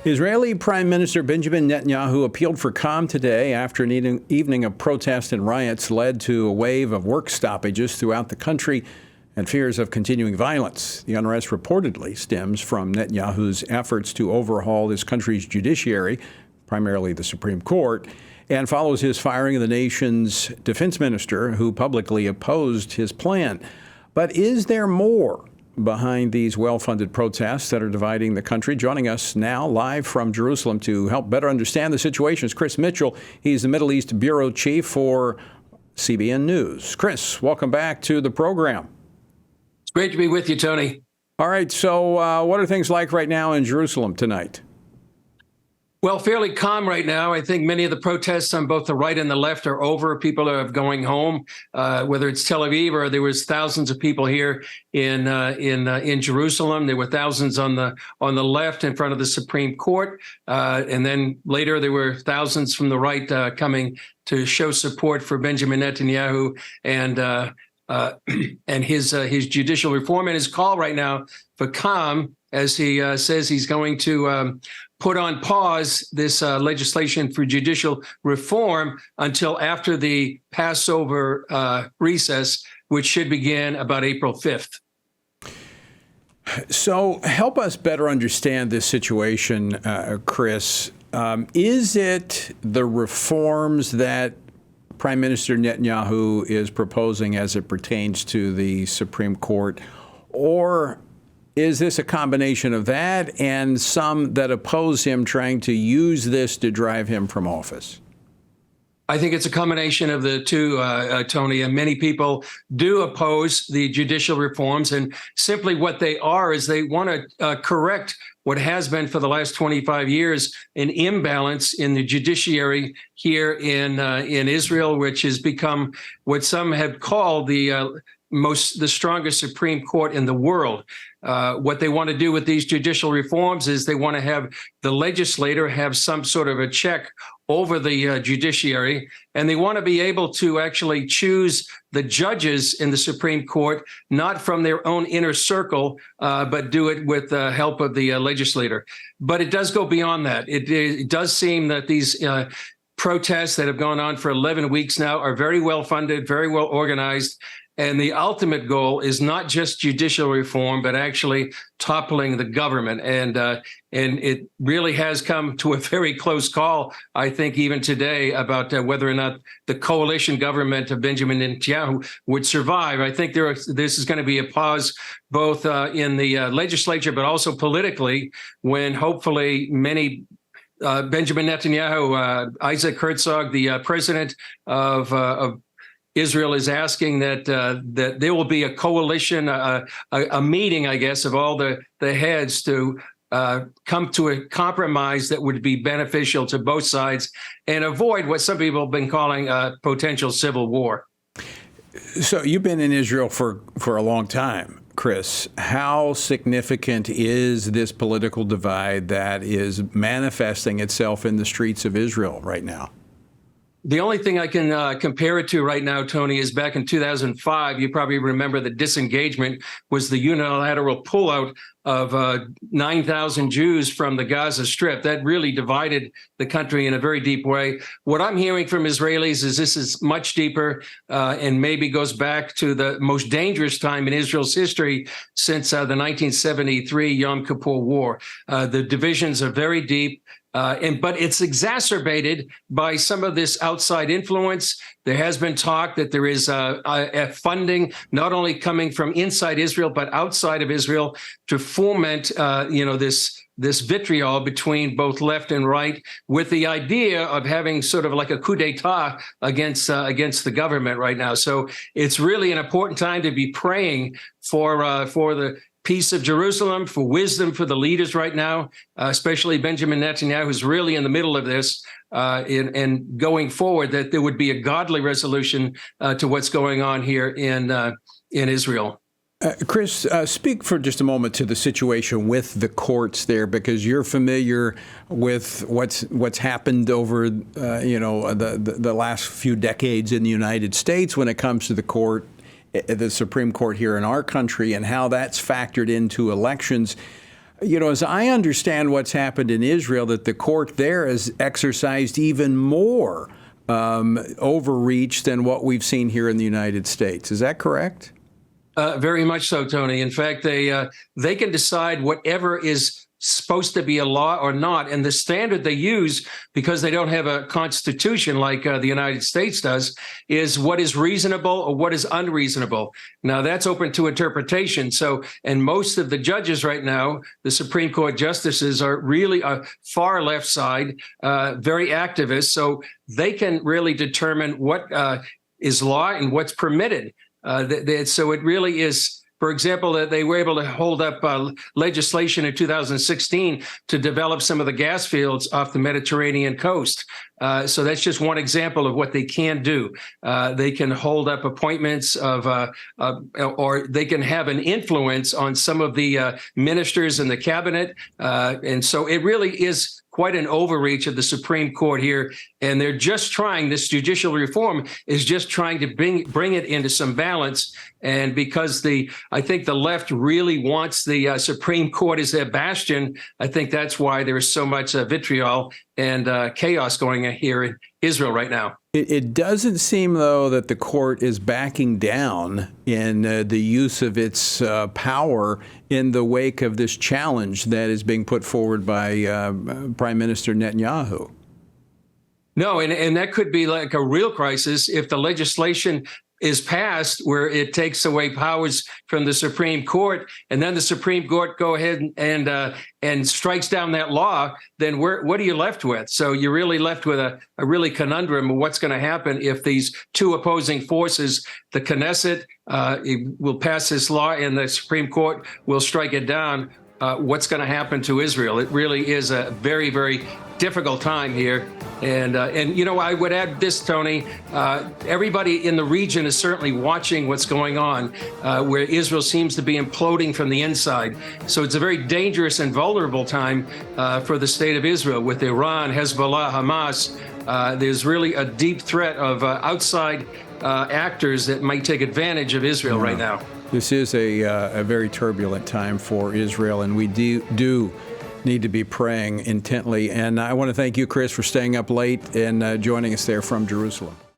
Israeli Prime Minister Benjamin Netanyahu appealed for calm today after an evening of protest and riots led to a wave of work stoppages throughout the country and fears of continuing violence. The unrest reportedly stems from Netanyahu's efforts to overhaul his country's judiciary, primarily the Supreme Court, and follows his firing of the nation's defense minister, who publicly opposed his plan. But is there more behind these well-funded protests that are dividing the country? Joining us now live from Jerusalem to help better understand the situation is Chris Mitchell. He's the Middle East Bureau Chief for CBN News. Chris, welcome back to the program. It's great to be with you, Tony. All right, so what are things like right now in Jerusalem tonight? Well, fairly calm right now. I think many of the protests on both the right and the left are over. People are going home, whether it's Tel Aviv or there was thousands of people here in Jerusalem. There were thousands on the left in front of the Supreme Court, and then later there were thousands from the right coming to show support for Benjamin Netanyahu and his judicial reform and his call right now for calm, as he says he's going to put on pause this legislation for judicial reform until after the Passover recess, which should begin about April 5th. So help us better understand this situation, Chris. Is it the reforms that Prime Minister Netanyahu is proposing as it pertains to the Supreme Court, or is this a combination of that and some that oppose him trying to use this to drive him from office? I think it's a combination of the two, Tony, and many people do oppose the judicial reforms. And simply what they are is they want to correct what has been for the last 25 years an imbalance in the judiciary here in Israel, which has become what some have called the strongest Supreme Court in the world. What they want to do with these judicial reforms is they want to have the legislator have some sort of a check over the judiciary, and they want to be able to actually choose the judges in the Supreme Court, not from their own inner circle, but do it with the help of the legislator. But it does go beyond that. It does seem that these protests that have gone on for 11 weeks now are very well funded, very well organized. And the ultimate goal is not just judicial reform, but actually toppling the government. And it really has come to a very close call, I think, even today, about whether or not the coalition government of Benjamin Netanyahu would survive. I think this is going to be a pause both in the legislature, but also politically, when hopefully many Benjamin Netanyahu, Isaac Herzog, the president of Israel, is asking that there will be a coalition, a meeting, I guess, of all the heads to come to a compromise that would be beneficial to both sides and avoid what some people have been calling a potential civil war. So you've been in Israel for a long time, Chris. How significant is this political divide that is manifesting itself in the streets of Israel right now? The only thing I can compare it to right now, Tony, is back in 2005. You probably remember the disengagement was the unilateral pullout of 9,000 Jews from the Gaza Strip. That really divided the country in a very deep way. What I'm hearing from Israelis is this is much deeper and maybe goes back to the most dangerous time in Israel's history since the 1973 Yom Kippur War. The divisions are very deep. But it's exacerbated by some of this outside influence. There has been talk that there is a funding not only coming from inside Israel, but outside of Israel to foment, this vitriol between both left and right, with the idea of having sort of like a coup d'etat against the government right now. So it's really an important time to be praying for the peace of Jerusalem, for wisdom for the leaders right now, especially Benjamin Netanyahu, who's really in the middle of this, and going forward, that there would be a godly resolution to what's going on here in Israel. Chris, speak for just a moment to the situation with the courts there, because you're familiar with what's happened over the last few decades in the United States when it comes to the Supreme Court here in our country and how that's factored into elections. As I understand what's happened in Israel, that the court there has exercised even more overreach than what we've seen here in the United States. Is that correct? Very much so, Tony. In fact, they can decide whatever is supposed to be a law or not. And the standard they use, because they don't have a constitution like the United States does, is what is reasonable or what is unreasonable. Now, that's open to interpretation. So, and most of the judges right now, the Supreme Court justices, are really a far left side, very activist. So they can really determine what is law and what's permitted. So it really is. For example, that they were able to hold up legislation in 2016 to develop some of the gas fields off the Mediterranean coast. So that's just one example of what they can do. They can hold up appointments or they can have an influence on some of the ministers in the cabinet. And so it really is quite an overreach of the Supreme Court here. And they're just trying, this judicial reform is just trying to bring it into some balance. And because I think the left really wants the Supreme Court as their bastion, I think that's why there is so much vitriol and chaos going on here in Israel right now. It doesn't seem, though, that the court is backing down in the use of its power in the wake of this challenge that is being put forward by Prime Minister Netanyahu. No, and that could be like a real crisis if the legislation is passed where it takes away powers from the Supreme Court, and then the Supreme Court go ahead and strikes down that law. Then what are you left with? So you're really left with a really conundrum of what's going to happen if these two opposing forces, the Knesset will pass this law and the Supreme Court will strike it down. What's going to happen to Israel? It really is a very, very difficult time here. And I would add this, Tony, everybody in the region is certainly watching what's going on, where Israel seems to be imploding from the inside. So it's a very dangerous and vulnerable time for the state of Israel with Iran, Hezbollah, Hamas. There's really a deep threat of outside actors that might take advantage of Israel right now. This is a very turbulent time for Israel, and we do need to be praying intently. And I want to thank you, Chris, for staying up late and joining us there from Jerusalem.